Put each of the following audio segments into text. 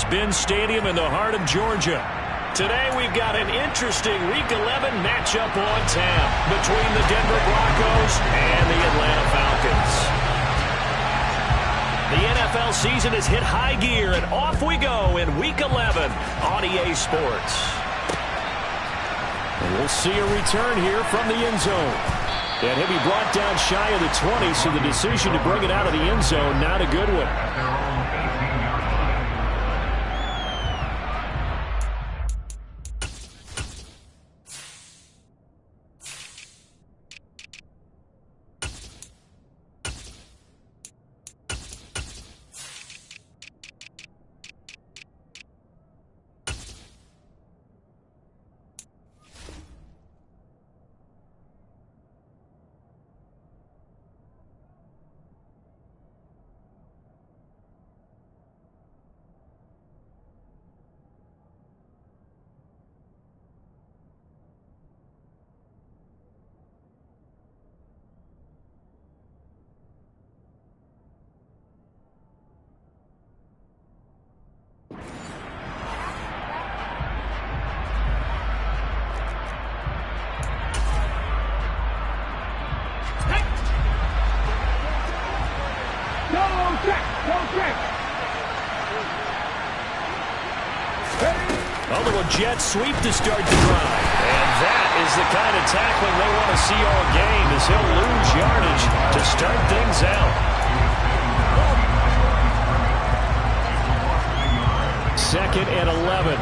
Mercedes-Benz Stadium in the heart of Georgia. Today we've got an interesting Week 11 matchup on tap between the Denver Broncos and the Atlanta Falcons. The NFL season has hit high gear, and off we go in Week 11 on EA Sports. And we'll see a return here from the end zone. And he'll be brought down shy of the 20, so the decision to bring it out of the end zone, not a good one. A little jet sweep to start the drive. And that is the kind of tackling they want to see all game, as he'll lose yardage to start things out. Second and 11.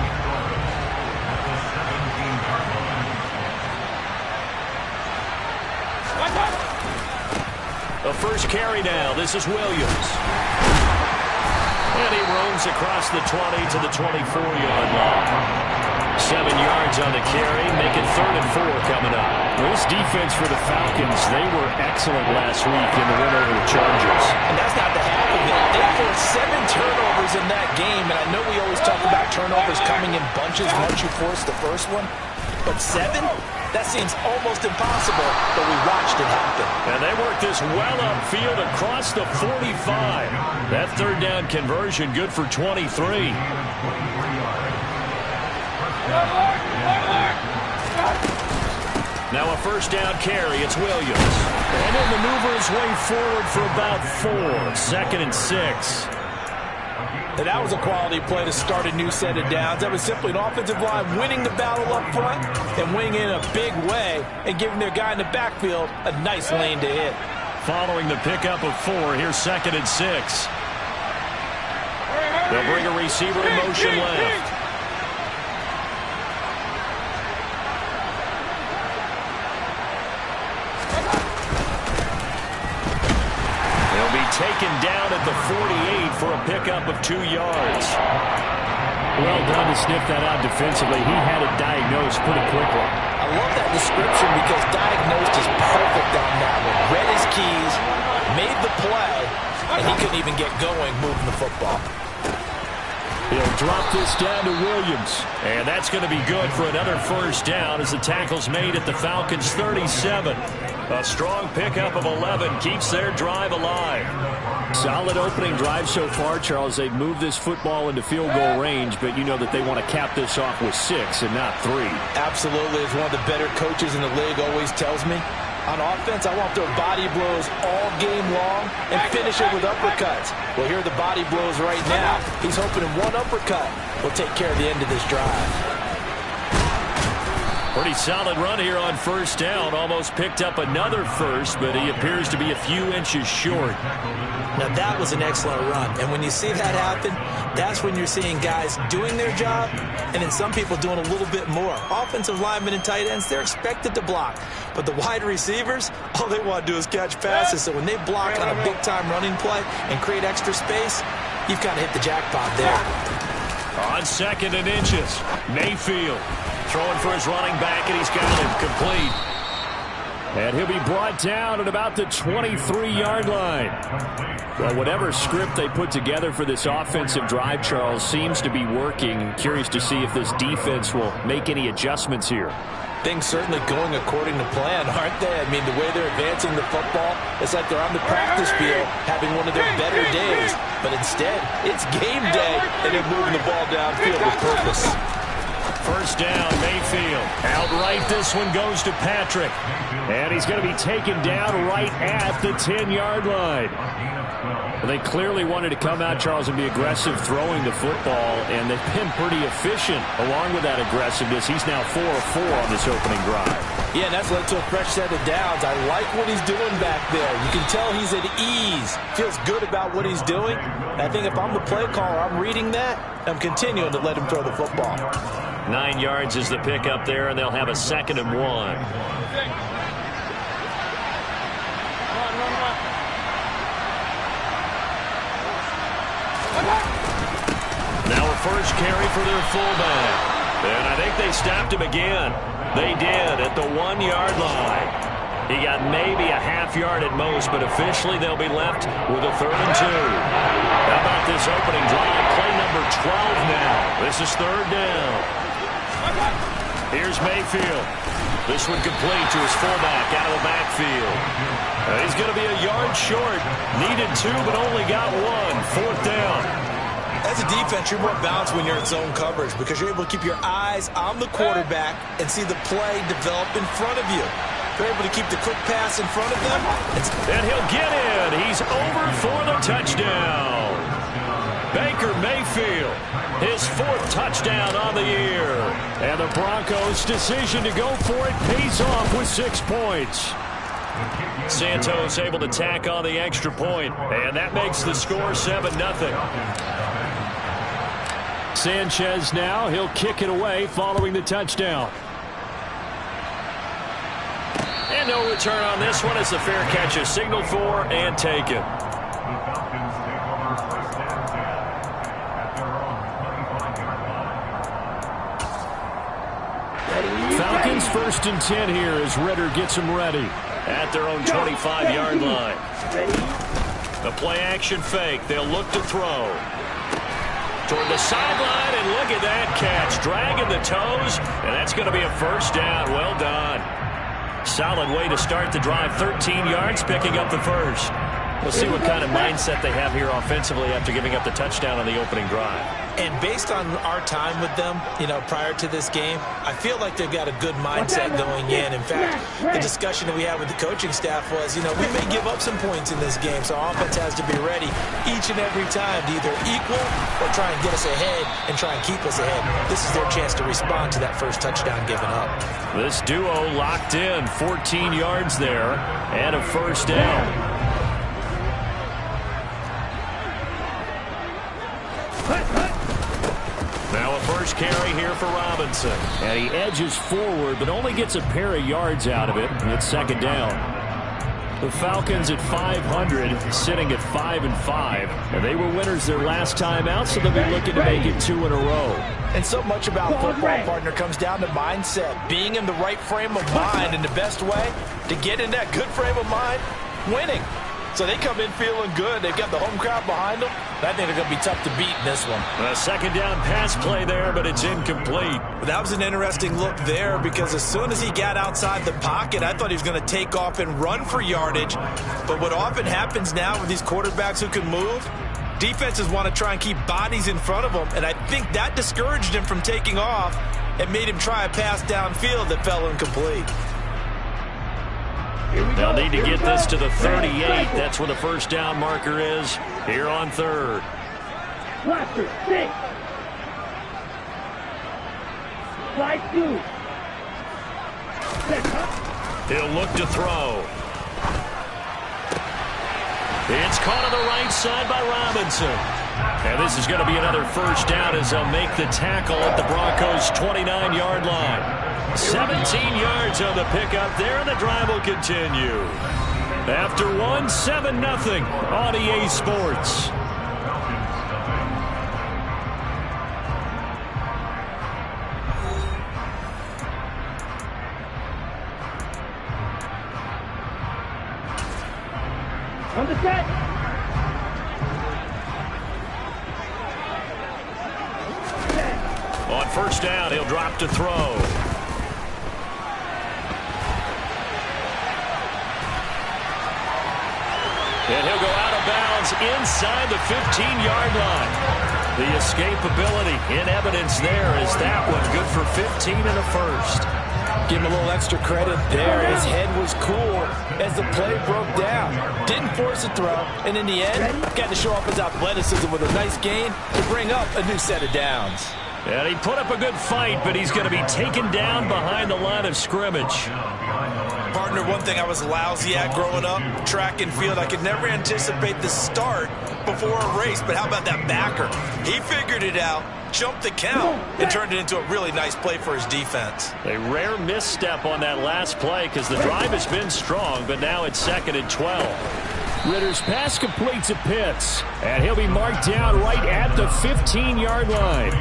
The first carry now. This is Williams. And he roams across the 20 to the 24-yard line. 7 yards on the carry, make it 3rd and 4 coming up. This defense for the Falcons, they were excellent last week in the win over the Chargers. And that's not the half of it. They forced 7 turnovers in that game, and I know we always talk about turnovers coming in bunches once you force the first one. But 7? That seems almost impossible, but we watched it happen. And they worked this well upfield across the 45. That 3rd down conversion good for 23. Now a 1st down carry. It's Williams. And he'll maneuver his way forward for about 4. 2nd and 6. And that was a quality play to start a new set of downs. That was simply an offensive line winning the battle up front and winning in a big way and giving their guy in the backfield a nice lane to hit. Following the pickup of 4, here's 2nd and 6. They'll bring a receiver in motion left. Taken down at the 48 for a pickup of 2 yards. Well done to sniff that out defensively. He had it diagnosed pretty quickly. I love that description because diagnosed is perfect on that one. Read his keys, made the play, and he couldn't even get going moving the football. He'll drop this down to Williams. And that's going to be good for another 1st down as the tackle's made at the Falcons' 37. A strong pickup of 11 keeps their drive alive. Solid opening drive so far, Charles. They've moved this football into field goal range, but you know that they want to cap this off with 6 and not 3. Absolutely. As one of the better coaches in the league always tells me, on offense, I want their body blows all game long and finish it with uppercuts. Well, here are the body blows right now. He's hoping in one uppercut will take care of the end of this drive. Pretty solid run here on 1st down. Almost picked up another first, but he appears to be a few inches short. Now, that was an excellent run. And when you see that happen, that's when you're seeing guys doing their job and then some people doing a little bit more. Offensive linemen and tight ends, they're expected to block. But the wide receivers, all they want to do is catch passes. So when they block on a big-time running play and create extra space, you've kind of hit the jackpot there. On 2nd and inches, Mayfield throwing for his running back, and he's got him complete. And he'll be brought down at about the 23-yard line. Well, whatever script they put together for this offensive drive, Charles, seems to be working. Curious to see if this defense will make any adjustments here. Things certainly going according to plan, aren't they? I mean, the way they're advancing the football, it's like they're on the practice field having one of their better days. But instead, it's game day, and they're moving the ball downfield with purpose. First down, Mayfield. Outright, this one goes to Patrick. And he's going to be taken down right at the 10-yard line. They clearly wanted to come out, Charles, and be aggressive throwing the football, and they've been pretty efficient along with that aggressiveness. He's now 4 of 4 on this opening drive. Yeah, and that's led to a fresh set of downs. I like what he's doing back there. You can tell he's at ease. Feels good about what he's doing. And I think if I'm the play caller, I'm reading that. I'm continuing to let him throw the football. 9 yards is the pickup there, and they'll have a 2nd and 1. Now a first carry for their fullback. And I think they stopped him again. They did at the 1-yard line. He got maybe a half yard at most, but officially they'll be left with a 3rd and 2. How about this opening drive? Play number 12 now. This is 3rd down. Here's Mayfield. This one complete to his fullback out of the backfield. He's going to be a yard short. Needed 2, but only got 1. 4th down. As a defense, you're more balanced when you're in zone coverage because you're able to keep your eyes on the quarterback and see the play develop in front of you. They're able to keep the quick pass in front of them. And he'll get in. He's over for the touchdown. Baker Mayfield, his 4th touchdown on the year. And the Broncos' decision to go for it pays off with 6 points. Santos able to tack on the extra point, and that makes the score 7-0. Sanchez now, he'll kick it away following the touchdown. And no return on this one as the fair catch is signaled for and taken. Falcons 1st and 10 here as Ritter gets them ready at their own 25-yard line. The play-action fake. They'll look to throw. Toward the sideline, and look at that catch. Dragging the toes, and that's going to be a 1st down. Well done. Solid way to start the drive. 13 yards, picking up the 1st. We'll see what kind of mindset they have here offensively after giving up the touchdown on the opening drive. And based on our time with them, prior to this game, I feel like they've got a good mindset going in. In fact, the discussion that we had with the coaching staff was, we may give up some points in this game, so our offense has to be ready each and every time to either equal or try and get us ahead and try and keep us ahead. This is their chance to respond to that first touchdown given up. This duo locked in, 14 yards there, and a 1st down. Now a first carry here for Robinson. And he edges forward, but only gets a pair of yards out of it. It's 2nd down. The Falcons at 500, sitting at 5-5. And they were winners their last time out, so they'll be looking to make it 2 in a row. And so much about football, partner, comes down to mindset. Being in the right frame of mind, and the best way to get in that good frame of mind, winning. So they come in feeling good. They've got the home crowd behind them. I think they're going to be tough to beat in this one. A 2nd down pass play there, but it's incomplete. That was an interesting look there because as soon as he got outside the pocket, I thought he was going to take off and run for yardage. But what often happens now with these quarterbacks who can move, defenses want to try and keep bodies in front of them. And I think that discouraged him from taking off and made him try a pass downfield that fell incomplete. They'll need to get this to the 38. That's where the 1st down marker is here on 3rd. He'll look to throw. It's caught on the right side by Robinson. And this is going to be another 1st down as they'll make the tackle at the Broncos' 29-yard line. 17 yards on the pickup there, and the drive will continue. After 7-0 on EA Sports. On the set. On 1st down, he'll drop to throw. And he'll go out of bounds inside the 15-yard line. The escapability in evidence there is that one good for 15 and a first. Give him a little extra credit there. His head was cool as the play broke down. Didn't force a throw, and in the end, got to show off his athleticism with a nice gain to bring up a new set of downs. And he put up a good fight, but he's going to be taken down behind the line of scrimmage. Partner, one thing I was lousy at growing up, track and field, I could never anticipate the start before a race, but how about that backer? He figured it out, jumped the count, and turned it into a really nice play for his defense. A rare misstep on that last play because the drive has been strong, but now it's 2nd and 12. Ritter's pass completes to Pitts, and he'll be marked down right at the 15-yard line.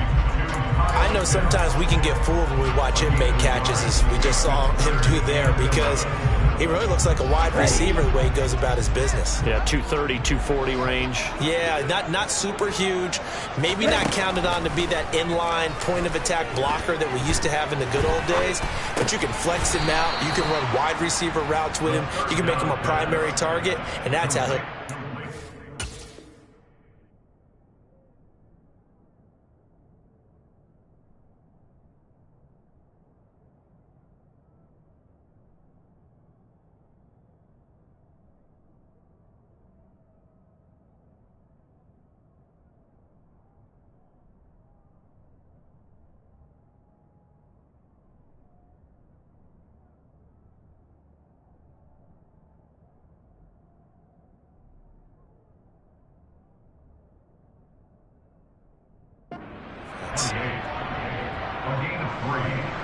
I know sometimes we can get fooled when we watch him make catches, as we just saw him do there, because he really looks like a wide receiver the way he goes about his business. Yeah, 230, 240 range. Yeah, not super huge. Maybe not counted on to be that inline point-of-attack blocker that we used to have in the good old days, but you can flex him out. You can run wide receiver routes with him. You can make him a primary target, and that's how he'll...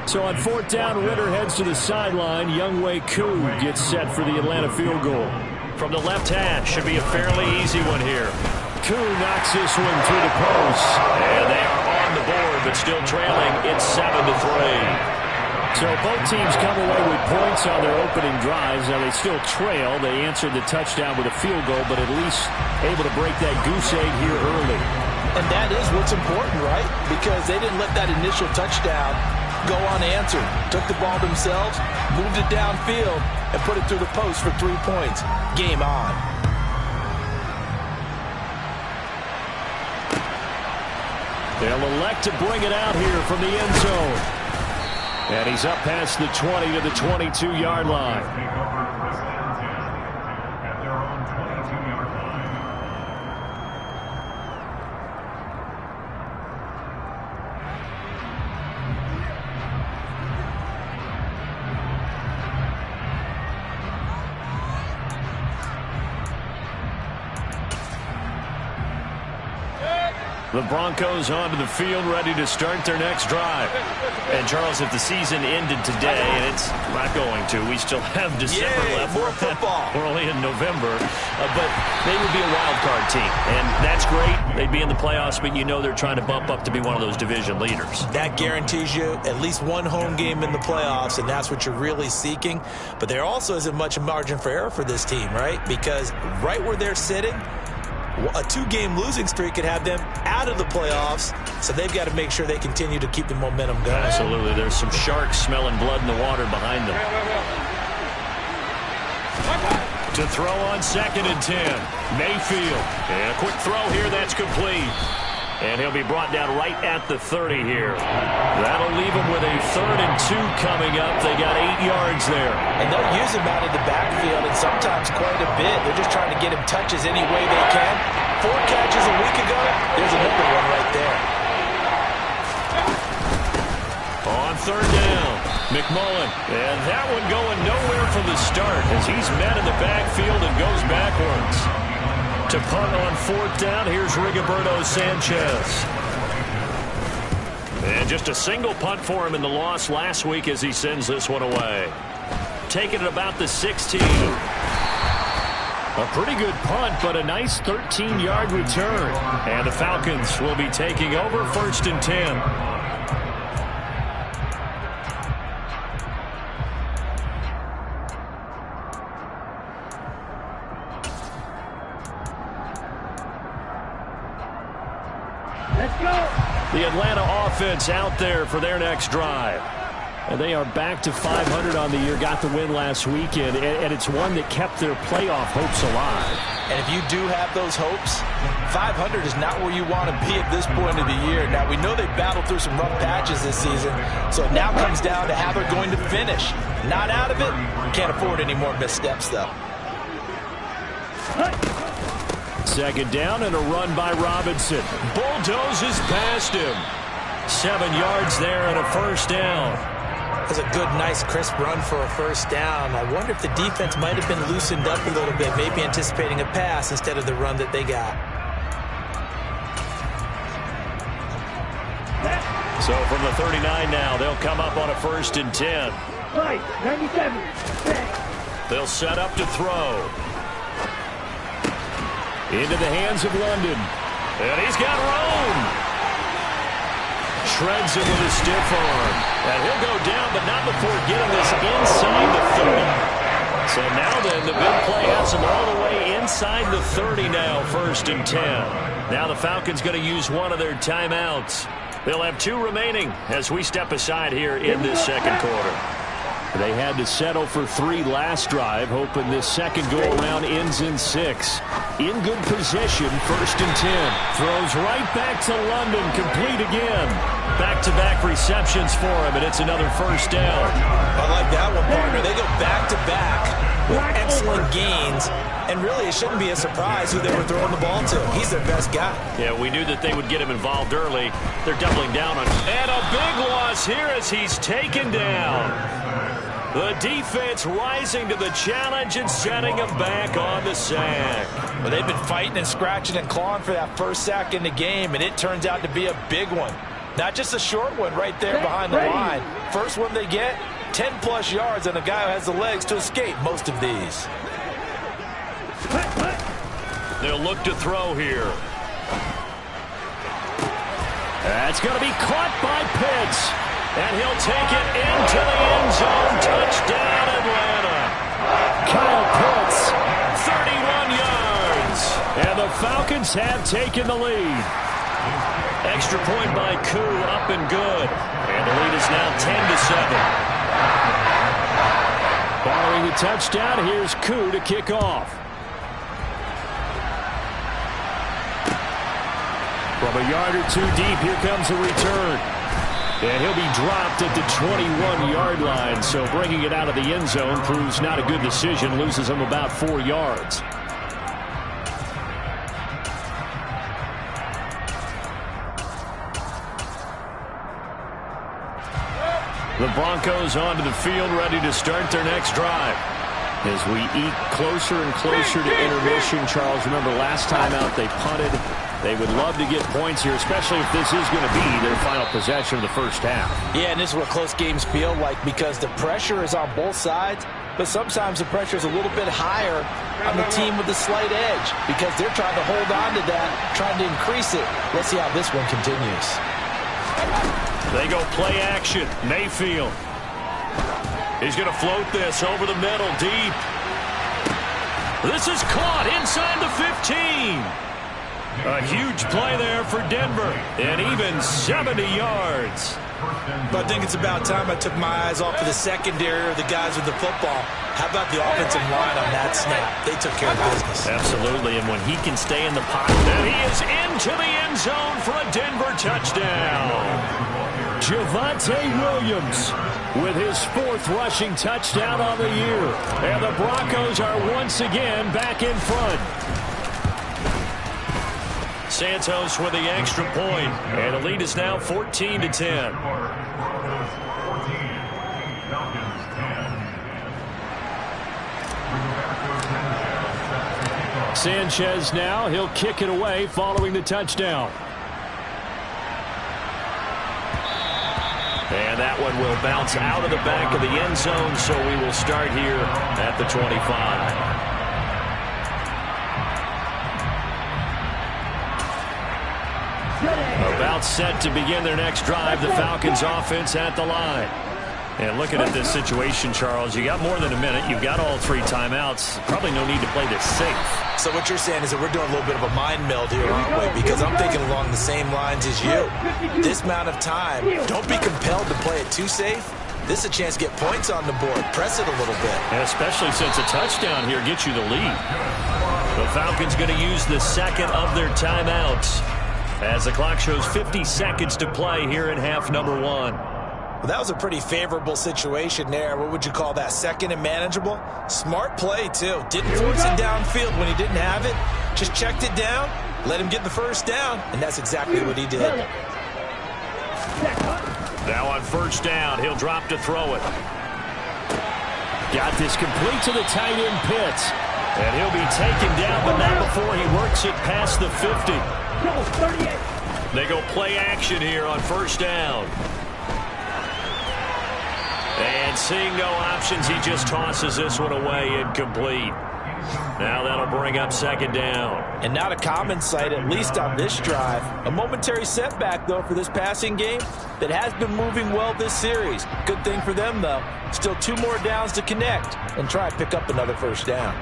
So on 4th down, Ritter heads to the sideline. Younghoe Koo gets set for the Atlanta field goal. From the left hash, should be a fairly easy one here. Koo knocks this one through the post. And they are on the board, but still trailing. It's 7-3. So both teams come away with points on their opening drives. Now they still trail. They answered the touchdown with a field goal, but at least able to break that goose egg here early. And that is what's important, right? Because they didn't let that initial touchdown go unanswered. Took the ball themselves, moved it downfield, and put it through the post for 3 points. Game on. They'll elect to bring it out here from the end zone. And he's up past the 20 to the 22-yard line. The Broncos onto the field, ready to start their next drive. And, Charles, if the season ended today, and it's not going to, we still have December left. More football. We're only in November. But they would be a wild card team. And that's great. They'd be in the playoffs, but you know they're trying to bump up to be one of those division leaders. That guarantees you at least one home game in the playoffs, and that's what you're really seeking. But there also isn't much margin for error for this team, right? Because right where they're sitting, a 2-game losing streak could have them out of the playoffs, so they've got to make sure they continue to keep the momentum going. Absolutely. There's some sharks smelling blood in the water behind them. To throw on 2nd and 10. Mayfield. And a quick throw here. That's complete. And he'll be brought down right at the 30 here. That'll leave him with a 3rd and 2 coming up. They got 8 yards there. And they'll use him out of the backfield, and sometimes quite a bit. They're just trying to get him touches any way they can. 4 catches a week ago. There's another one right there. On 3rd down, McMullen. And that one going nowhere from the start as he's met in the backfield and goes backwards. To punt on 4th down, here's Rigoberto Sanchez. And just a single punt for him in the loss last week as he sends this one away. Taking it about the 16. A pretty good punt, but a nice 13-yard return. And the Falcons will be taking over 1st and 10. The Atlanta offense out there for their next drive. And they are back to 500 on the year, got the win last weekend, and it's one that kept their playoff hopes alive. And if you do have those hopes, 500 is not where you want to be at this point of the year. Now, we know they battled through some rough patches this season, so it now comes down to how they're going to finish. Not out of it. Can't afford any more missteps, though. Second down and a run by Robinson. Bulldozes past him. 7 yards there and a first down. That's a good, nice, crisp run for a first down. I wonder if the defense might have been loosened up a little bit, maybe anticipating a pass instead of the run that they got. So from the 39 now, they'll come up on a 1st and 10. 97. They'll set up to throw. Into the hands of London. And he's got room. Shreds him with a stiff arm. And he'll go down, but not before getting this inside the 30. So now then, the big play has him all the way inside the 30 now, 1st and 10. Now the Falcons going to use one of their timeouts. They'll have 2 remaining as we step aside here in this second quarter. They had to settle for 3 last drive, hoping this second go-around ends in 6. In good position, 1st and 10. Throws right back to London, complete again. Back-to-back receptions for him, and it's another first down. I like that one, partner. They go back-to-back with excellent gains, and really it shouldn't be a surprise who they were throwing the ball to. He's their best guy. Yeah, we knew that they would get him involved early. They're doubling down on him. And a big loss here as he's taken down. The defense rising to the challenge and setting him back on the sack. Well, they've been fighting and scratching and clawing for that first sack in the game, and it turns out to be a big one. Not just a short one right there behind the line. First one they get, 10-plus yards, and a guy who has the legs to escape most of these. They'll look to throw here. That's going to be caught by Pitts. And he'll take it into the end zone. Touchdown, Atlanta. Kyle Pitts, 31 yards. And the Falcons have taken the lead. Extra point by Koo, up and good. And the lead is now 10-7. Following the touchdown, here's Koo to kick off. From a yard or 2 deep, here comes a return. And he'll be dropped at the 21-yard line, so bringing it out of the end zone proves not a good decision, loses him about 4 yards. The Broncos onto the field, ready to start their next drive. As we eat closer and closer to intermission, Charles, remember last time out they punted. They would love to get points here, especially if this is going to be their final possession of the first half. Yeah, and this is what close games feel like because the pressure is on both sides, but sometimes the pressure is a little bit higher on the team with the slight edge because they're trying to hold on to that, trying to increase it. Let's see how this one continues. They go play action. Mayfield. He's going to float this over the middle deep. This is caught inside the 15. A huge play there for Denver, and even 70 yards. But I think it's about time I took my eyes off of the secondary or the guys with the football. How about the offensive line on that snap? They took care of business. Absolutely, and when he can stay in the pocket, and he is into the end zone for a Denver touchdown. Javonte Williams with his 4th rushing touchdown on the year. And the Broncos are once again back in front. Santos with the extra point, and the lead is now 14-10. Sanchez now, he'll kick it away following the touchdown. And that one will bounce out of the back of the end zone, so we will start here at the 25. About set to begin their next drive, the Falcons offense at the line. And looking at this situation, Charles, you got more than a minute. You've got all 3 timeouts. Probably no need to play this safe. So what you're saying is that we're doing a little bit of a mind meld here, aren't we? Because I'm thinking along the same lines as you. This amount of time, don't be compelled to play it too safe. This is a chance to get points on the board. Press it a little bit. And especially since a touchdown here gets you the lead. The Falcons going to use the second of their timeouts as the clock shows 50 seconds to play here in half number 1. Well, that was a pretty favorable situation there. What would you call that? Second and manageable? Smart play, too. Didn't force it downfield when he didn't have it. Just checked it down, let him get the first down, and that's exactly what he did. Now on first down, he'll drop to throw it. Got this complete to the tight end Pitts. And he'll be taken down, but not before he works it past the 50. They go play action here on first down. And seeing no options, he just tosses this one away incomplete. Now that'll bring up second down. And not a common sight, at least on this drive. A momentary setback, though, for this passing game that has been moving well this series. Good thing for them, though. Still 2 more downs to connect and try and pick up another first down.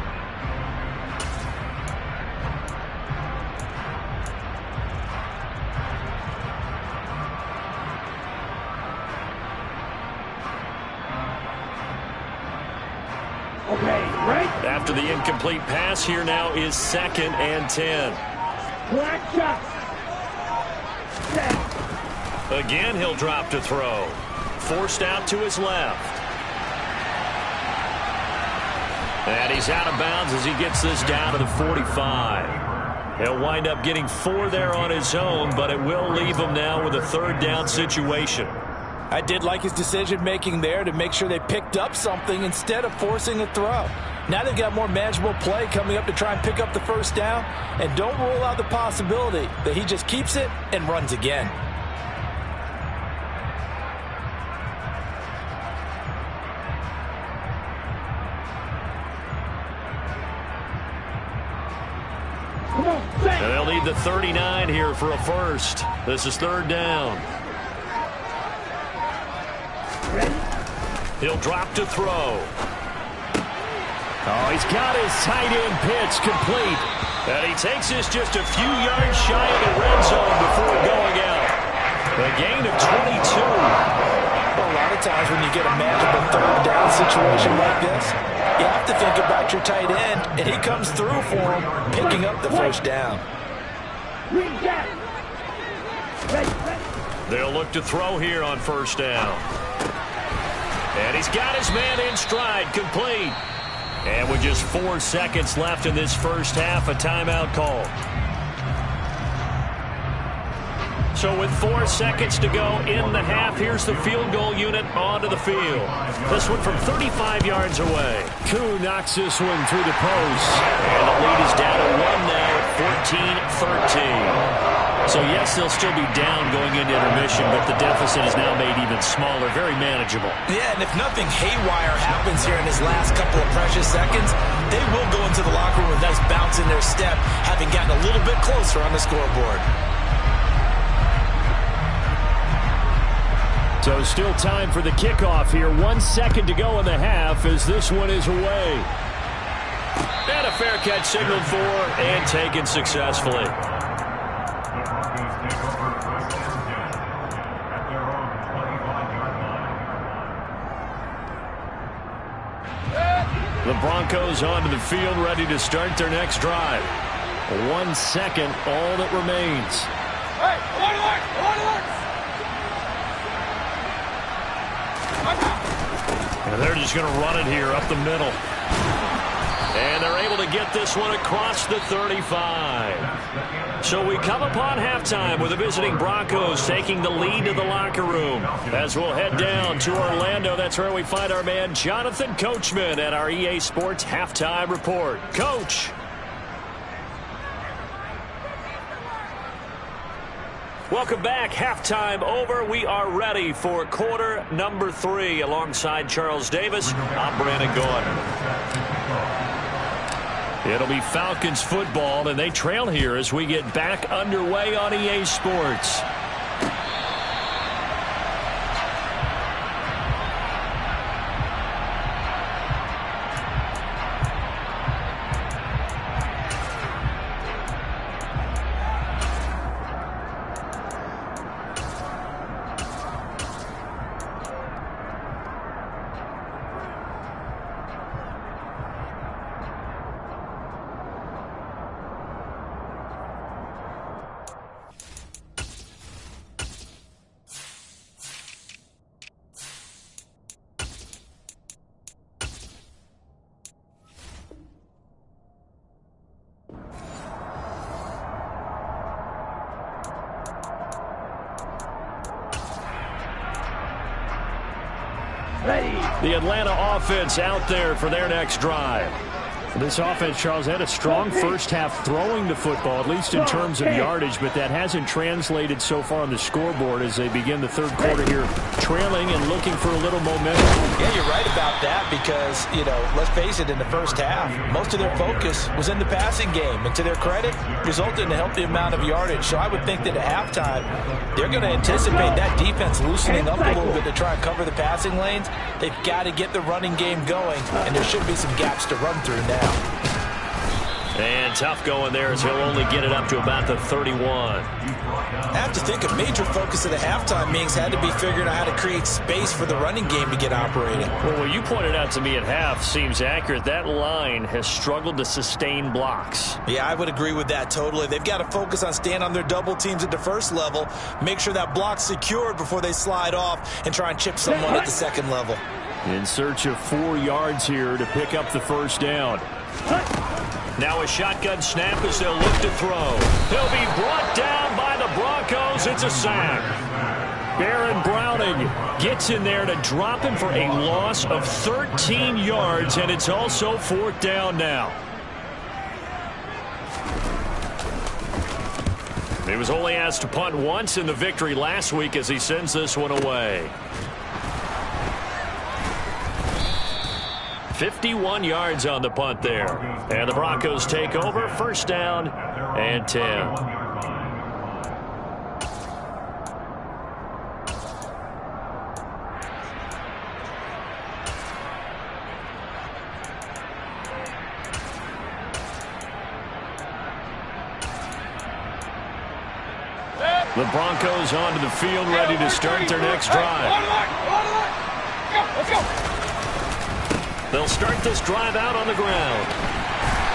After the incomplete pass, here now is 2nd and 10. Again, he'll drop to throw. Forced out to his left. And he's out of bounds as he gets this down to the 45. He'll wind up getting 4 there on his own, but it will leave him now with a 3rd down situation. I did like his decision-making there to make sure they picked up something instead of forcing a throw. Now they've got more manageable play coming up to try and pick up the first down, and don't rule out the possibility that he just keeps it and runs again. And they'll need the 39 here for a first. This is 3rd down. He'll drop to throw. Oh, he's got his tight end Pitts complete. And he takes this just a few yards shy of the red zone before going out. A gain of 22. Well, a lot of times when you get a manageable 3rd down situation like this, you have to think about your tight end, and he comes through for him, picking up the first down. They'll look to throw here on first down. And he's got his man in stride, complete. And with just 4 seconds left in this first half, a timeout call. So with 4 seconds to go in the half, here's the field goal unit onto the field. This one from 35 yards away. Koo knocks this one through the post. And the lead is down to 1 now at 14-13. So, yes, they'll still be down going into intermission, but the deficit is now made even smaller, very manageable. Yeah, and if nothing haywire happens here in his last couple of precious seconds, they will go into the locker room with a nice bounce in their step, having gotten a little bit closer on the scoreboard. So still time for the kickoff here. 1 second to go in the half as this one is away. And a fair catch signaled for and taken successfully. The Broncos onto the field, ready to start their next drive. 1 second, all that remains. Hey, alert! And they're just going to run it here up the middle. And they're able to get this one across the 35. So we come upon halftime with the visiting Broncos taking the lead to the locker room. As we'll head down to Orlando, that's where we find our man Jonathan Coachman at our EA Sports Halftime Report. Coach. Welcome back. Halftime over. We are ready for quarter number 3. Alongside Charles Davis, I'm Brandon Gordon. It'll be Falcons football, and they trail here as we get back underway on EA Sports. Ready. The Atlanta offense out there for their next drive. This offense, Charles, had a strong first half throwing the football, at least in terms of yardage, but that hasn't translated so far on the scoreboard as they begin the third quarter here, trailing and looking for a little momentum. Yeah, you're right about that because, let's face it, in the first half, most of their focus was in the passing game, and to their credit, resulted in a healthy amount of yardage. So I would think that at halftime, they're going to anticipate that defense loosening up a little bit to try and cover the passing lanes. They've got to get the running game going, and there should be some gaps to run through now. And tough going there as he'll only get it up to about the 31. I have to think a major focus of the halftime meetings had to be figuring out how to create space for the running game to get operating. Well, what you pointed out to me at half seems accurate. That line has struggled to sustain blocks. Yeah, I would agree with that totally. They've got to focus on staying on their double teams at the first level, make sure that block's secured before they slide off and try and chip someone at the second level. In search of 4 yards here to pick up the first down. Now a shotgun snap as they'll look to throw. He'll be brought down by the Broncos. It's a sack. Baron Browning gets in there to drop him for a loss of 13 yards, and it's also 4th down now. He was only asked to punt once in the victory last week as he sends this one away. 51 yards on the punt there. And the Broncos take over, 1st down and 10. The Broncos onto the field, ready to start their next drive. Let's go. They'll start this drive out on the ground.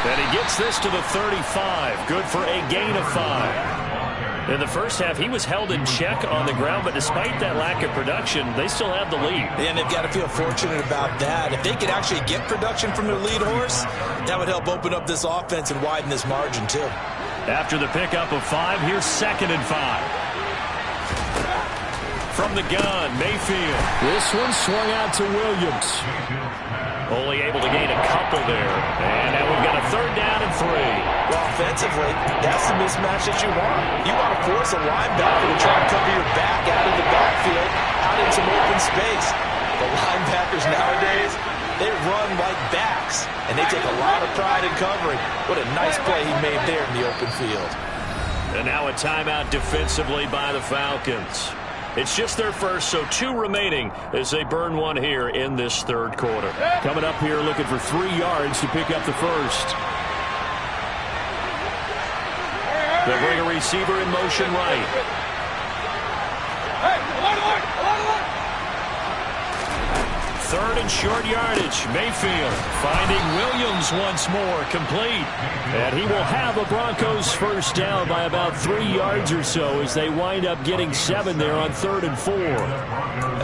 And he gets this to the 35. Good for a gain of 5. In the first half, he was held in check on the ground, but despite that lack of production, they still have the lead. And they've got to feel fortunate about that. If they could actually get production from their lead horse, that would help open up this offense and widen this margin, too. After the pickup of 5, here's 2nd and 5. From the gun, Mayfield. This one swung out to Williams. Only able to gain a couple there. And now we've got a 3rd down and 3. Well, offensively, that's the mismatch that you want. You want to force a linebacker to try and cover your back out of the backfield, out in some open space. The linebackers nowadays, they run like backs, and they take a lot of pride in covering. What a nice play he made there in the open field. And now a timeout defensively by the Falcons. It's just their first, so 2 remaining as they burn one here in this 3rd quarter. Coming up here looking for 3 yards to pick up the first. They'll bring a receiver in motion right. Hey, 3rd and short yardage. Mayfield finding Williams once more, complete. And he will have a Broncos 1st down by about 3 yards or so as they wind up getting 7 there on 3rd and 4.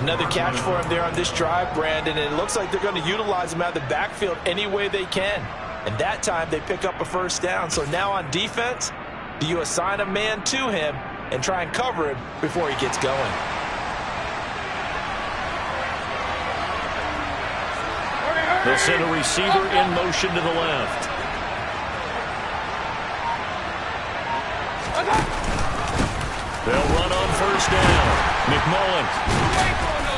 Another catch for him there on this drive, Brandon, and it looks like they're going to utilize him out of the backfield any way they can. And that time they pick up a 1st down. So now on defense, do you assign a man to him and try and cover him before he gets going? They'll send a receiver in motion to the left. They'll run on 1st down. McMullen.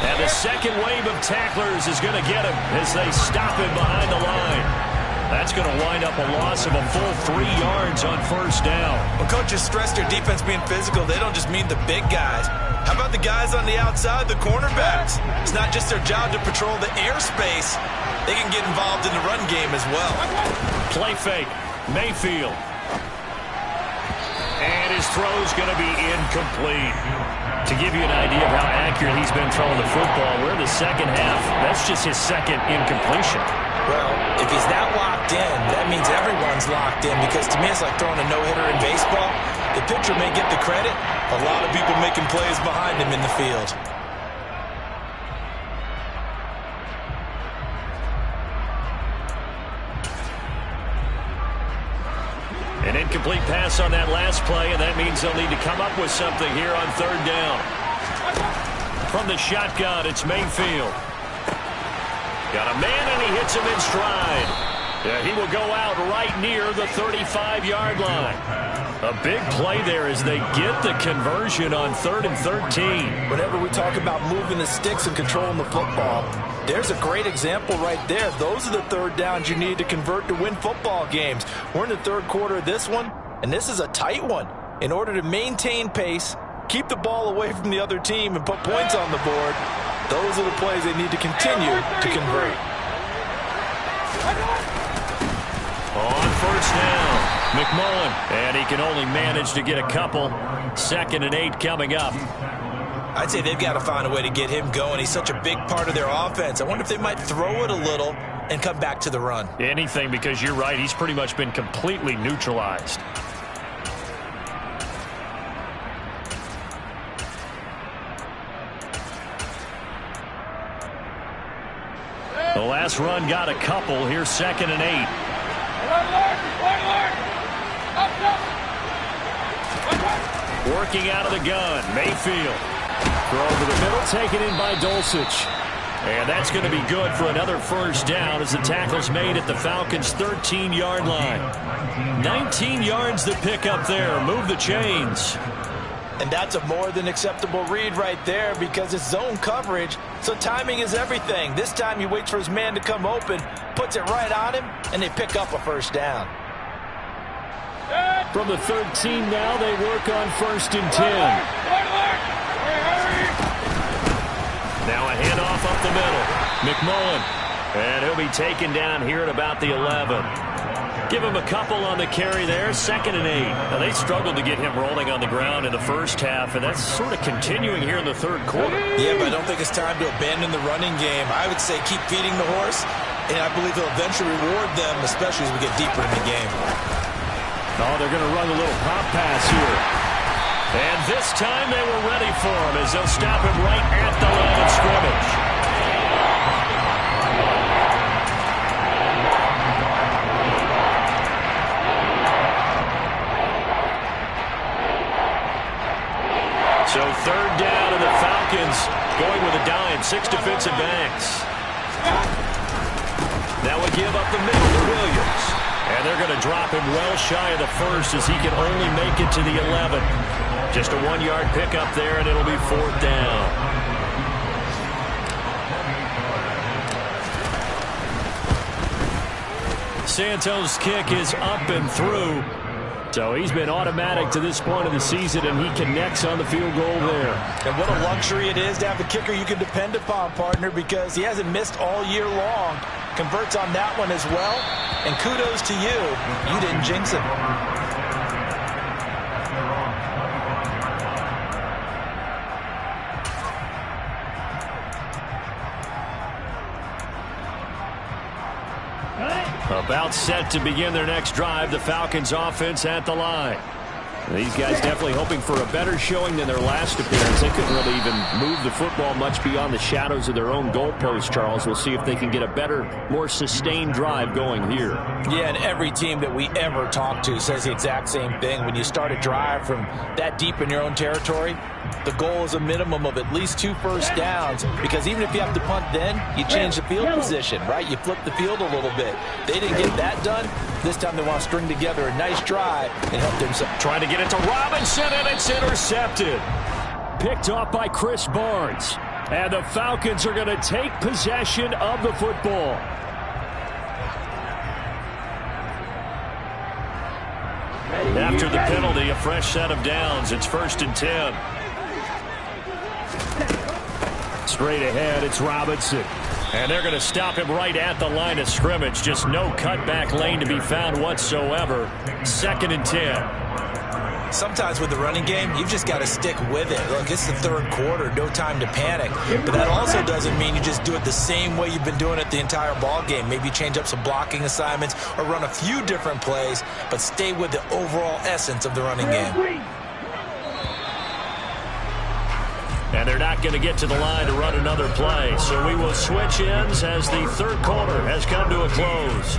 And the second wave of tacklers is going to get him as they stop him behind the line. That's going to wind up a loss of a full 3 yards on 1st down. When coaches stress their defense being physical, they don't just mean the big guys. How about the guys on the outside, the cornerbacks? It's not just their job to patrol the airspace. They can get involved in the run game as well. Play fake. Mayfield. And his throw's going to be incomplete. To give you an idea of how accurate he's been throwing the football, we're in the second half. That's just his 2nd incompletion. Well, if he's that locked in, that means everyone's locked in, because to me it's like throwing a no-hitter in baseball. The pitcher may get the credit. A lot of people making plays behind him in the field. An incomplete pass on that last play, and that means they'll need to come up with something here on 3rd down. From the shotgun, it's Mayfield. Got a man, and he hits him in stride. Yeah, he will go out right near the 35-yard line. A big play there as they get the conversion on 3rd and 13. Whenever we talk about moving the sticks and controlling the football, there's a great example right there. Those are the third downs you need to convert to win football games. We're in the third quarter of this one, and this is a tight one. In order to maintain pace, keep the ball away from the other team, and put points on the board, those are the plays they need to continue to convert. On first down, McMullen, and he can only manage to get a couple. 2nd and 8 coming up. I'd say they've got to find a way to get him going. He's such a big part of their offense. I wonder if they might throw it a little and come back to the run. Anything, because you're right, he's pretty much been completely neutralized. The last run got a couple. Here's 2nd and 8. Working out of the gun, Mayfield. Throw over the middle, taken in by Dulcich. And that's going to be good for another first down as the tackle's made at the Falcons' 13-yard line. 19 yards to pick up there. Move the chains. And that's a more than acceptable read right there because it's zone coverage, so timing is everything. This time he waits for his man to come open, puts it right on him, and they pick up a first down. From the 13 now, they work on 1st and 10. Now a handoff up the middle. McMullen. And he'll be taken down here at about the 11. Give him a couple on the carry there. 2nd and 8. Now, they struggled to get him rolling on the ground in the first half, and that's sort of continuing here in the third quarter. Yeah, but I don't think it's time to abandon the running game. I would say keep feeding the horse, and I believe he'll eventually reward them, especially as we get deeper in the game. Oh, they're going to run a little pop pass here. And this time they were ready for him as they'll stop him right at the line of scrimmage. So 3rd down, and the Falcons going with a dime. 6 defensive backs. That would give up the middle to Williams. And they're going to drop him well shy of the first as he can only make it to the 11. Just a 1-yard pickup there, and it'll be 4th down. Santos' kick is up and through. So he's been automatic to this point of the season, and he connects on the field goal there. And what a luxury it is to have a kicker you can depend upon, partner, because he hasn't missed all year long. Converts on that one as well. And kudos to you. You didn't jinx it. About set to begin their next drive, the Falcons offense at the line. These guys definitely hoping for a better showing than their last appearance. They couldn't really even move the football much beyond the shadows of their own goalpost, Charles. We'll see if they can get a better, more sustained drive going here. Yeah, and every team that we ever talk to says the exact same thing. When you start a drive from that deep in your own territory, the goal is a minimum of at least 2 first downs, because even if you have to punt then, you change the field position, right? You flip the field a little bit. They didn't get that done. This time they want to string together a nice drive and help themselves. Trying to get it to Robinson, and it's intercepted. Picked off by Chris Barnes. And the Falcons are going to take possession of the football. After the penalty, a fresh set of downs. It's 1st and 10. Straight ahead, it's Robinson. And they're going to stop him right at the line of scrimmage. Just no cutback lane to be found whatsoever. 2nd and 10. Sometimes with the running game, you've just got to stick with it. Look, it's the third quarter, no time to panic. But that also doesn't mean you just do it the same way you've been doing it the entire ball game. Maybe change up some blocking assignments or run a few different plays, but stay with the overall essence of the running game. And they're not going to get to the line to run another play. So we will switch ends as the third quarter has come to a close.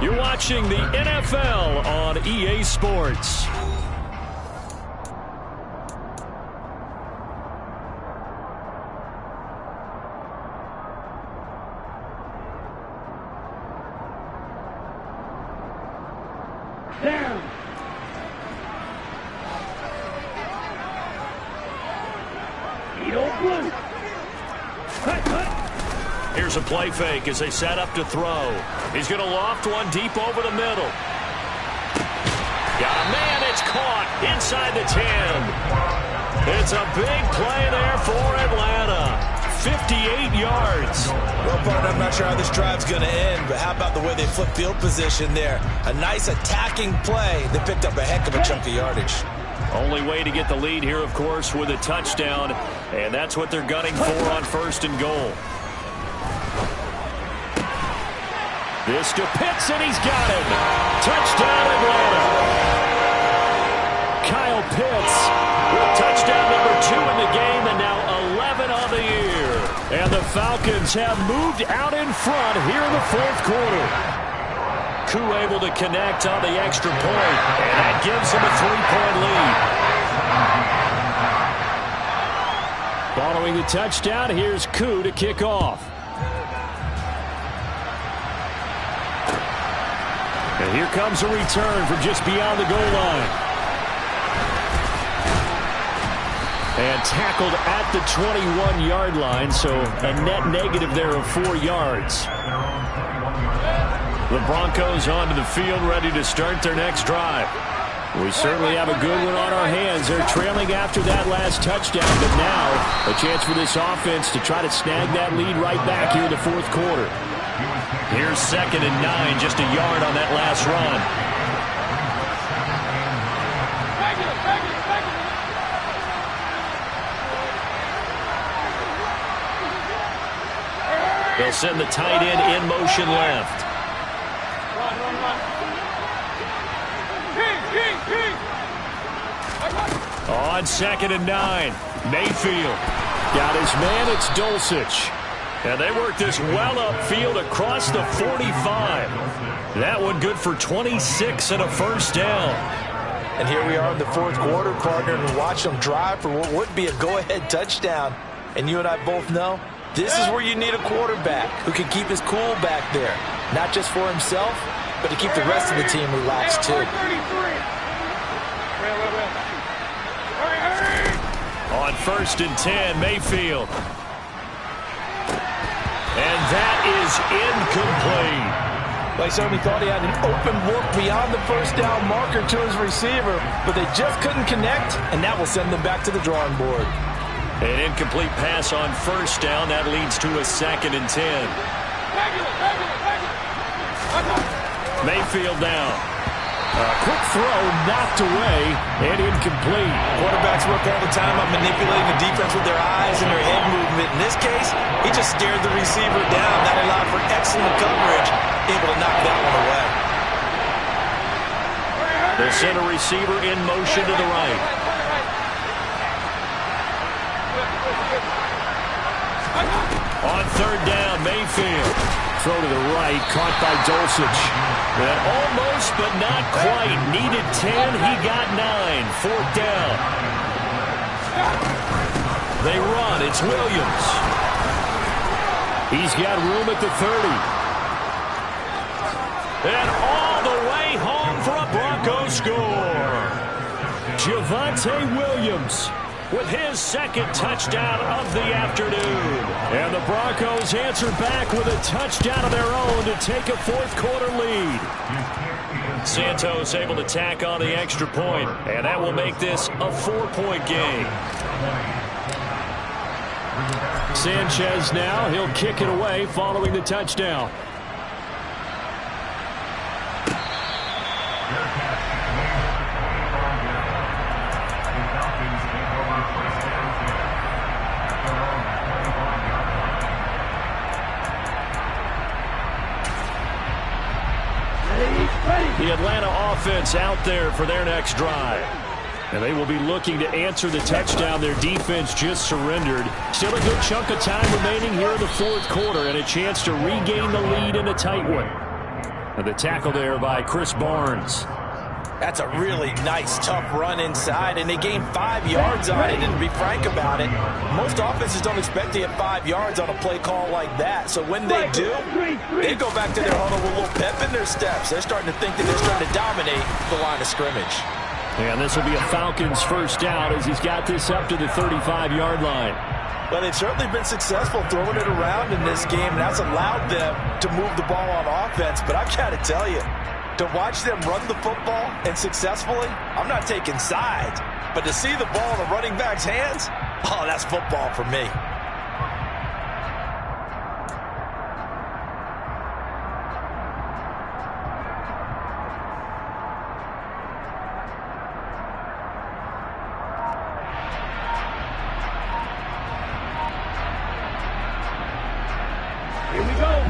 You're watching the NFL on EA Sports. Down. Eat old blue. Cut, cut. Here's a play fake as they set up to throw. He's going to loft one deep over the middle. Got a man, it's caught inside the 10. It's a big play there for Atlanta. 58 yards. Well, partner, I'm not sure how this drive's going to end, but how about the way they flip field position there? A nice attacking play. They picked up a heck of a chunk of yardage. Only way to get the lead here, of course, with a touchdown, and that's what they're gunning for on 1st and goal. This to Pitts, and he's got it. Touchdown, Atlanta. Kyle Pitts with touchdown number 2 in the game, and now 11 on the year. And the Falcons have moved out in front here in the 4th quarter. Koo able to connect on the extra point, and that gives him a 3-point lead. Following the touchdown, here's Koo to kick off. And here comes a return from just beyond the goal line. And tackled at the 21-yard line, so a net negative there of 4 yards. The Broncos onto the field, ready to start their next drive. We certainly have a good one on our hands. They're trailing after that last touchdown, but now a chance for this offense to try to snag that lead right back here in the 4th quarter. Here's 2nd and 9, just a yard on that last run. They'll send the tight end in motion left. On 2nd and 9, Mayfield got his man. It's Dulcich. And they work this well upfield across the 45. That one good for 26 and a 1st down. And here we are in the 4th quarter, partner, and watch them drive for what would be a go-ahead touchdown. And you and I both know this is where you need a quarterback who can keep his cool back there. Not just for himself, but to keep the rest of the team relaxed too. On 1st and 10, Mayfield. And that is incomplete. Well, he certainly thought he had an open look beyond the 1st down marker to his receiver, but they just couldn't connect, and that will send them back to the drawing board. An incomplete pass on 1st down. That leads to a 2nd and 10. Mayfield down. A quick throw knocked away and incomplete. Quarterbacks work all the time on manipulating the defense with their eyes and their head movement. In this case, he just stared the receiver down. That allowed for excellent coverage, able to knock that one away. They'll send a receiver in motion to the right. On 3rd down, Mayfield. Throw to the right, caught by Dulcich. And almost, but not quite. Needed 10, he got 9. 4th down. They run, it's Williams. He's got room at the 30. And all the way home for a Broncos score. Javonte Williams with his 2nd touchdown of the afternoon. And the Broncos answer back with a touchdown of their own to take a 4th quarter lead. Santos able to tack on the extra point, and that will make this a 4-point game. Sanchez now, he'll kick it away following the touchdown. The Atlanta offense out there for their next drive. And they will be looking to answer the touchdown their defense just surrendered. Still a good chunk of time remaining here in the 4th quarter and a chance to regain the lead in a tight one. And the tackle there by Chris Barnes. That's a really nice, tough run inside, and they gained 5 yards on it. And to be frank about it, most offenses don't expect to get 5 yards on a play call like that. So when they do, they go back to their huddle with a little pep in their steps. They're starting to think that they're starting to dominate the line of scrimmage. And this will be a Falcons first down as he's got this up to the 35-yard line. Well, they've certainly been successful throwing it around in this game, and that's allowed them to move the ball on offense. But I've got to tell you, to watch them run the football and successfully, I'm not taking sides. But to see the ball in the running back's hands, oh, that's football for me.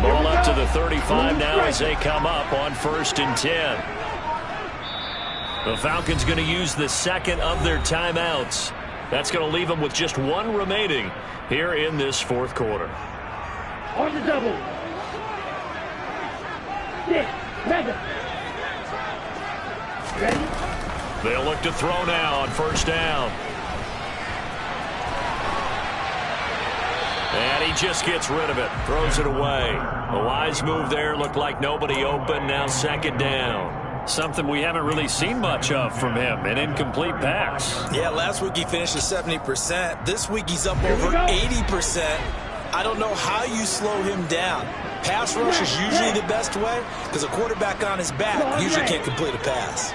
Ball up to the 35 now as they come up on 1st and 10. The Falcons going to use the second of their timeouts. That's going to leave them with just one remaining here in this fourth quarter. On the double. Six. Mega. Ready? They'll look to throw now on 1st down. And he just gets rid of it. Throws it away. A wise move there. Looked like nobody open. Now 2nd down. Something we haven't really seen much of from him. An incomplete pass. Yeah, last week he finished at 70%. This week he's up over 80%. I don't know how you slow him down. Pass rush is usually the best way because a quarterback on his back usually can't complete a pass.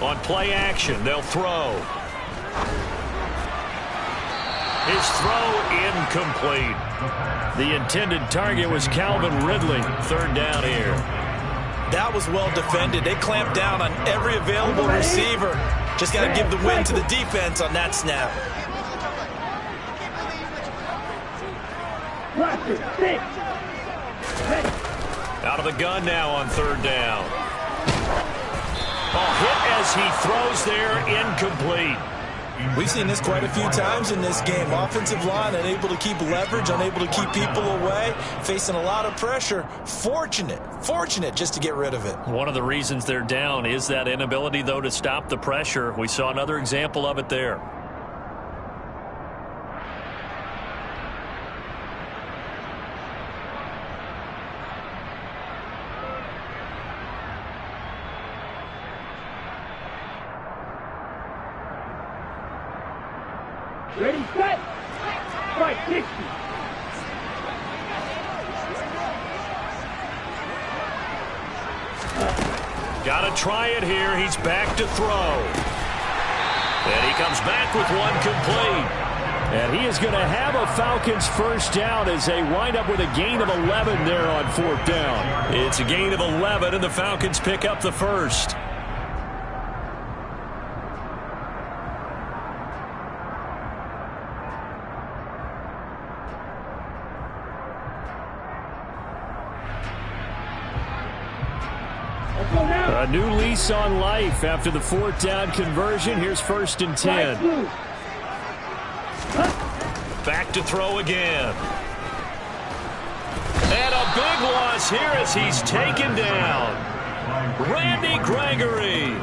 On play action, they'll throw. His throw incomplete. The intended target was Calvin Ridley. 3rd down here. That was well defended. They clamped down on every available receiver. Just got to give the win to the defense on that snap. Out of the gun now on 3rd down. A hit as he throws there, incomplete. We've seen this quite a few times in this game. Offensive line unable to keep leverage, unable to keep people away, facing a lot of pressure. Fortunate just to get rid of it. One of the reasons they're down is that inability, though, to stop the pressure. We saw another example of it there. Ready, set. Right, 60. Got to try it here. He's back to throw. And he comes back with one complete. And he is going to have a Falcons first down as they wind up with a gain of 11 there on 4th down. It's a gain of 11, and the Falcons pick up the first. A new lease on life after the 4th down conversion. Here's 1st and 10. Back to throw again. And a big loss here as he's taken down. Randy Gregory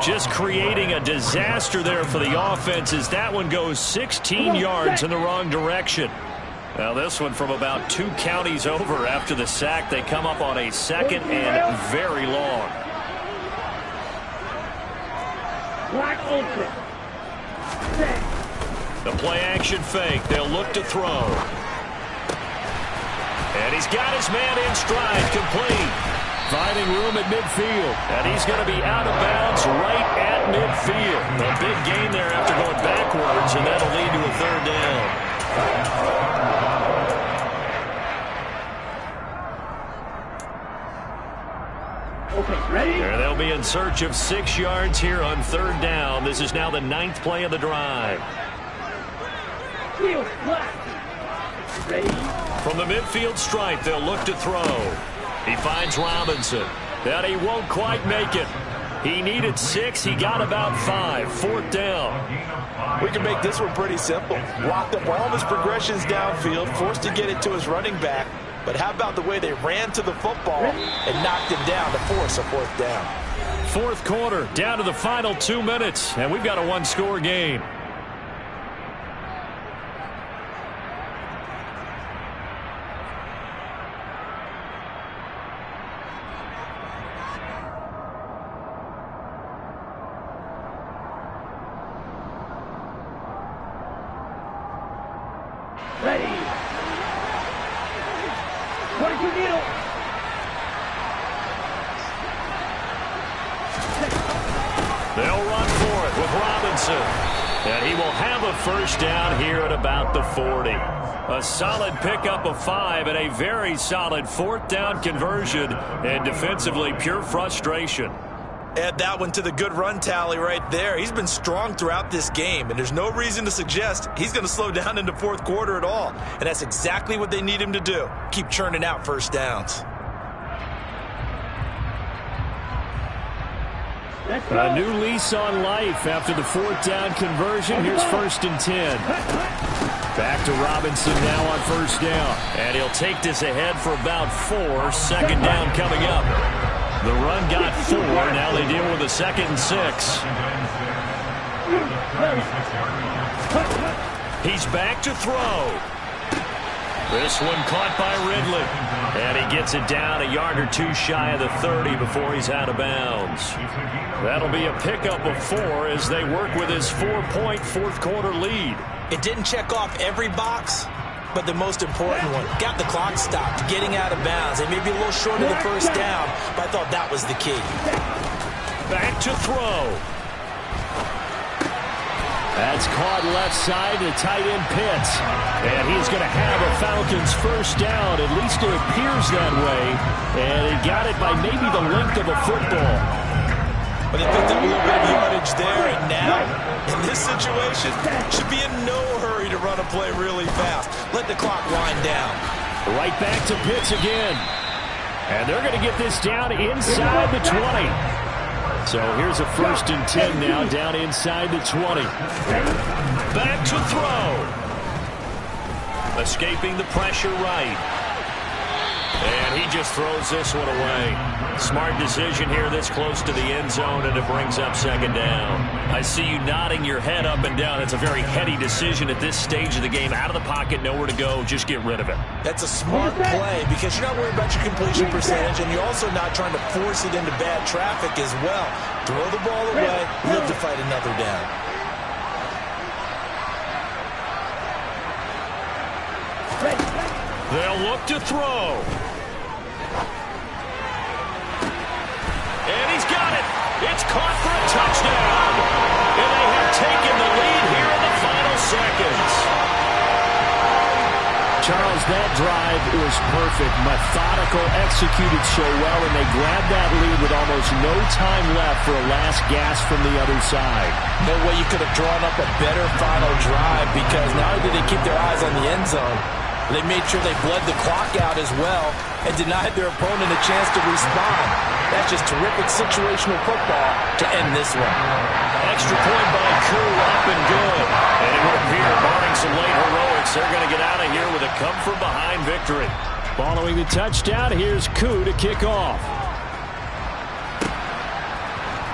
just creating a disaster there for the offense as that one goes 16 yards in the wrong direction. Now this one from about 2 counties over after the sack. They come up on a 2nd and very long. Black open. The play action fake. They'll look to throw. And he's got his man in stride, complete. Finding room at midfield. And he's going to be out of bounds right at midfield. A big gain there after going backwards, and that'll lead to a 3rd down. Okay, ready? And they'll be in search of 6 yards here on 3rd down. This is now the 9th play of the drive. Field flat. Ready? From the midfield stripe, they'll look to throw. He finds Robinson. And he won't quite make it. He needed 6. He got about 5. 4th down. We can make this one pretty simple. Locked up all of his progressions downfield, forced to get it to his running back. But how about the way they ran to the football and knocked him down to force a fourth down? Fourth quarter, down to the final 2 minutes, and we've got a one-score game. Ready. 22 needle. They'll run for it with Robinson. And he will have a first down here at about the 40. A solid pickup of 5 and a very solid fourth down conversion. And defensively, pure frustration. Add that one to the good run tally right there. He's been strong throughout this game, and there's no reason to suggest he's going to slow down in the fourth quarter at all. And that's exactly what they need him to do. Keep churning out first downs. A new lease on life after the fourth down conversion. Here's 1st and 10. Back to Robinson now on first down. And he'll take this ahead for about 4. Second down coming up. The run got 4. Now they deal with a 2nd and 6. He's back to throw. This one caught by Ridley. And he gets it down a yard or 2 shy of the 30 before he's out of bounds. That'll be a pickup of 4 as they work with his 4-point fourth quarter lead. It didn't check off every box, but the most important one. Got the clock stopped, getting out of bounds. They may be a little short of the first down, but I thought that was the key. Back to throw. That's caught left side to tight end Pitts. And he's going to have a Falcons first down. At least it appears that way. And he got it by maybe the length of a football. But they picked up a little bit of yardage there. And now, in this situation, should be in no hurry to run a play really fast. Let the clock wind down. Right back to Pitts again. And they're going to get this down inside the 20. So here's a 1st and 10 now, down inside the 20. Back to throw. Escaping the pressure right. And he just throws this one away. Smart decision here this close to the end zone, and it brings up 2nd down. I see you nodding your head up and down. It's a very heady decision at this stage of the game. Out of the pocket, nowhere to go. Just get rid of it. That's a smart play because you're not worried about your completion percentage, and you're also not trying to force it into bad traffic as well. Throw the ball away, live to fight another down. They'll look to throw. And he's got it. It's caught for a touchdown. And they have taken the lead here in the final seconds. Charles, that drive was perfect. Methodical, executed so well, and they grabbed that lead with almost no time left for a last gasp from the other side. No way you could have drawn up a better final drive because not only did they keep their eyes on the end zone, they made sure they bled the clock out as well and denied their opponent a chance to respond. That's just terrific situational football to end this one. Extra point by Koo, up and good. And it would appear, barring some late heroics, they're going to get out of here with a come-from-behind victory. Following the touchdown, here's Koo to kick off.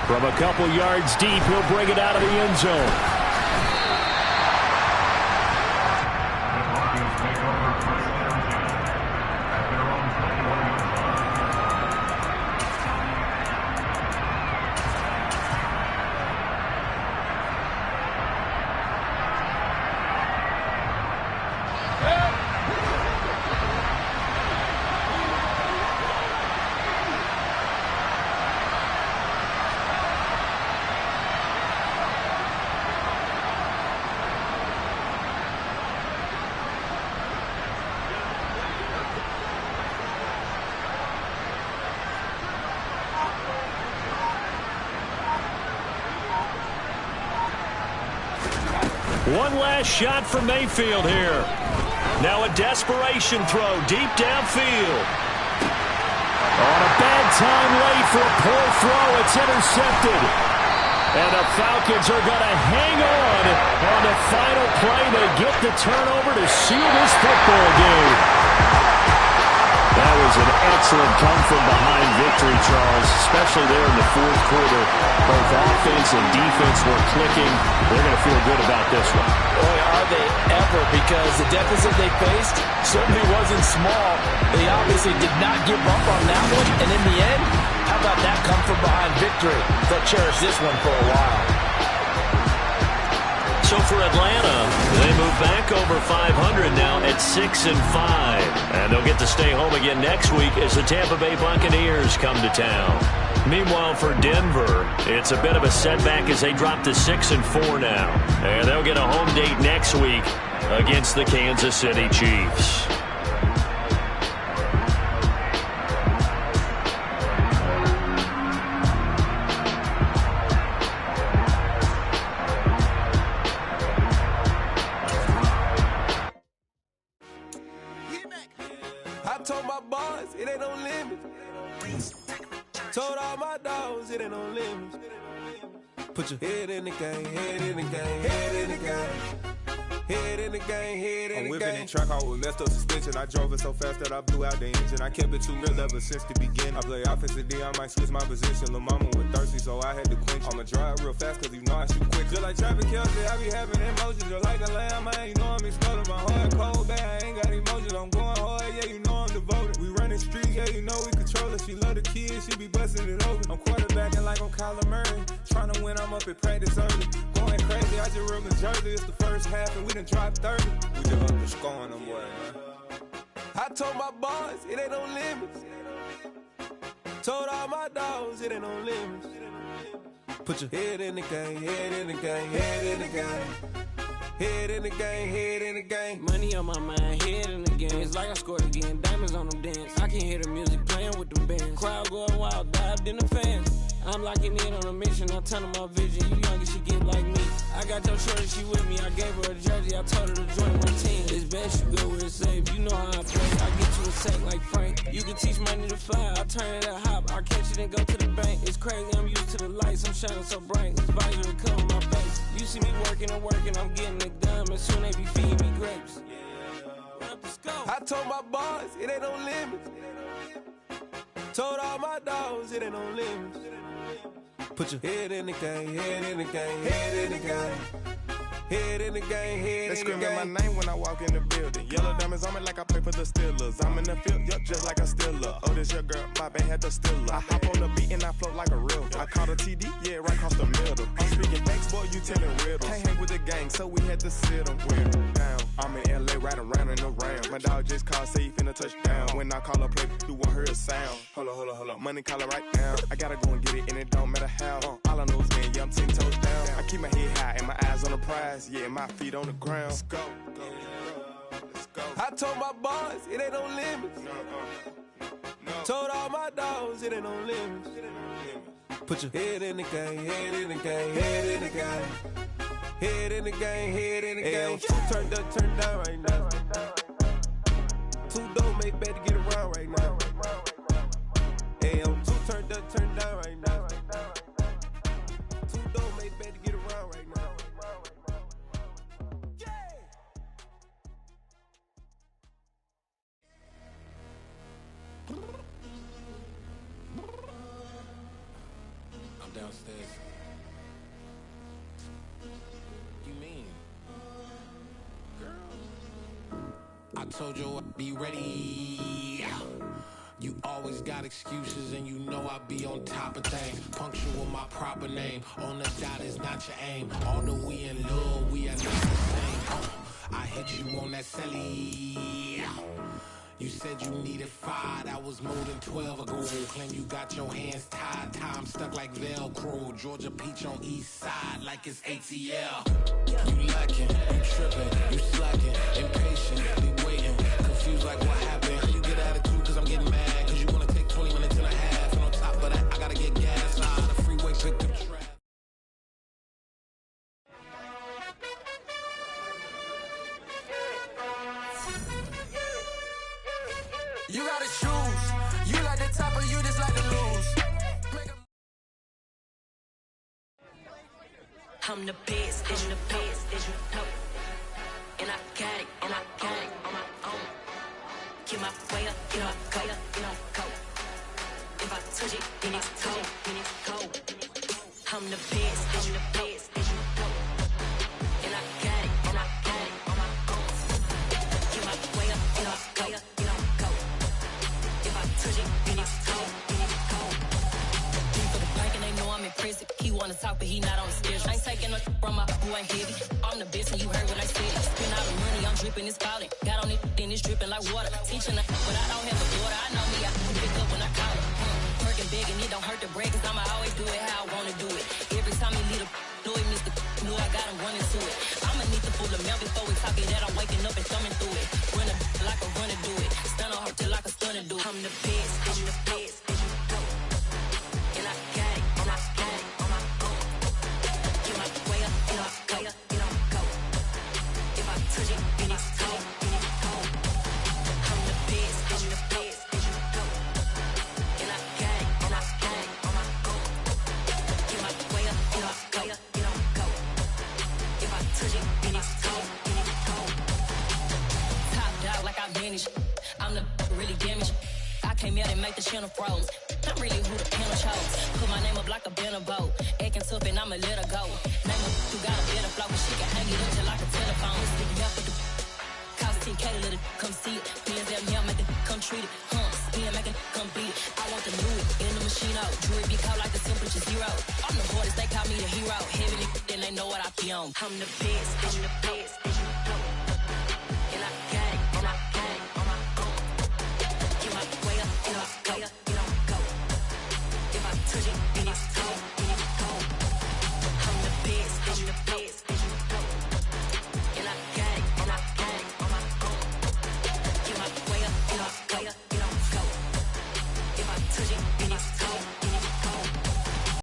From a couple yards deep, he'll bring it out of the end zone. One last shot from Mayfield here. Now a desperation throw deep downfield. On a bad time late for a poor throw. It's intercepted. And the Falcons are going to hang on the final play. They get the turnover to seal this football game. That was an excellent come-from-behind victory, Charles, especially there in the fourth quarter. Both offense and defense were clicking. They're going to feel good about this one. Boy, are they ever, because the deficit they faced certainly wasn't small. They obviously did not give up on that one, and in the end, how about that come-from-behind victory? They'll cherish this one for a while. So for Atlanta, they move back over 500 now at 6-5. And they'll get to stay home again next week as the Tampa Bay Buccaneers come to town. Meanwhile, for Denver, it's a bit of a setback as they drop to 6-4 now. And they'll get a home date next week against the Kansas City Chiefs. I told my boys it ain't no limit. Told all my dogs it ain't no limit. Put your head in the game, head in the game, head in the game. Head in the game, head in the game. I'm whipping in track, I was messed up suspension. I drove it so fast that I blew out the engine. I kept it too real ever since the beginning. I play offensive D, I might switch my position. Lil' mama was thirsty, so I had to quench. I'ma drive real fast, cause you know I shoot quick. Just like Travis Kelce, I be having emotions. Just like a lamb, man, you know I'm exploding. My heart cold, bad, I ain't got emotions. I'm going hard, yeah, you know I'm devoted. We running streets, yeah, you know we control it. She love the kids, she be busting it open. I'm quarterbacking like I'm Kyler Murray. Trying to win, I'm up at practice early. Going crazy, I just ripped the jersey. It's the first half, and we done dropped 30. We just up the scoring them, boy, man. I told my boys, it ain't no limits. Told all my dogs, it ain't no limits. Put your head in the game, head in the game, head in the game. Head in the game, head in the game. Money on my mind, head in the game. It's like I scored again, diamonds on them dance. I can hear the music playing with them bands. Crowd going wild, dived in the fans. I'm locking in on a mission, I'm telling my vision. You young and she get like me. I got your shorty, she with me. I gave her a jersey, I told her to join my team. It's best you go where it's safe, you know how I play. I get you a sack like Frank. You can teach money to fly, I turn it a hop. I catch it and go to the bank. It's crazy, I'm used to the lights, I'm shining so bright. This visor will cover my face. You see me working and working, I'm getting it done. And soon they be feeding me grapes. I told my boys, it ain't no limits. Told all my dogs, it ain't no limits. Put your head in the game, head in the game, head in the game. Head in the game, head in the game. They screaming my name when I walk in the building. Yellow diamonds on me like I play for the Steelers. I'm in the field, yup, just like a Steeler. Oh, this your girl, my band had the Steeler. I hop on the beat and I float like a real. I caught a TD, yeah, right across the middle. I'm speaking facts, boy, you telling riddles. Can't hang with the gang, so we had to sit them down. I'm in LA, riding around and around. My dog just called, say he finna touchdown. When I call a play, you won't hear a sound. Hold up, money caller right now. I gotta go and get it, and it don't matter how. All I know is, man, yeah, I'm 10 toes down. I keep my head high and my eyes on the prize. Yeah, my feet on the ground. Let's go. Let's go. I told my boys, it ain't no limits. No. Told all my dogs, it ain't no limits. Put your head in the game, head in the game, head in the game. Head in the game, head in the game. Turned up, turned down right now. Too dope, make better get around right now. Hey, I'm too turned up, turned down right now. Too dope, make better get around right now. I'm downstairs. You mean? Girl. I told you I'd be ready. You always got excuses and you know I be on top of things. Punctual my proper name. On the dot is not your aim. Although we in love, we are not the same. I hit you on that celly. You said you needed 5, that was more than 12 ago. Claim you got your hands tied, time stuck like Velcro. Georgia Peach on east side like it's ATL. You lacking, you tripping, you slacking, impatient, be waiting, confused like what happened. You get attitude cause I'm getting mad, cause you wanna take 20 minutes and a half. And on top of that, I gotta get gas, out of the freeway, pick the trap. You gotta choose. You like the top or you just like to lose. I'm the best, and the best, and you know. And I got it on my own. Get my way up, I'm the best, I'm the best, and you know. And I got it, and I got it on my own. Get my way up, get my way up, get on go. If I touch it, then it's cold, then it's cold. Deep for the bank and they know I'm in prison. He wanna talk, but he not on the schedule. I ain't taking no from my boy ain't heavy. I'm the best and you heard what I said. Spend all the money, I'm dripping, it's falling. Got on it, then it's dripping like water. Teaching her, but I don't have a daughter. I know me, I can pick up when I call her. Working big and it don't hurt the break, cause I'ma always do it how I wanna do it. Every time he leave the know it, Mr. Know I got him running to it. I'ma need the full amount before we talk it that I'm waking up and thumbing through it. Run a like a runner do it. Stun on her till like a stunner do it. I'm the best, I'm the best, and you know. And I got it, and I got it on my own. Get my way up, get my way up, get on go. If I touch it, then it's cold, then it's cold. I'm the best, I'm the best, and you know. And I got it, and I got it on my own. Get my way up, get my way up, get on go. If I touch it, then it's cold, then it's cold. Top dog like I vanished. I'm the really damaged. I came out and make the channel froze. I'm really who the panel chose. Put my name up like a banner boat. Acting tough and I'ma let her go. Name her who got a better flow, but she can hang it up just like a telephone. Stick me up with the cost 10K to let it come see it. Bands out here, make it come treat it. Spin, make it come beat it. I want the new it in the machine out. Jewelry be cold like the temperature zero. I'm the hardest, they call me the hero. Heavy, then they know what I be on. I'm the best, I'm the best.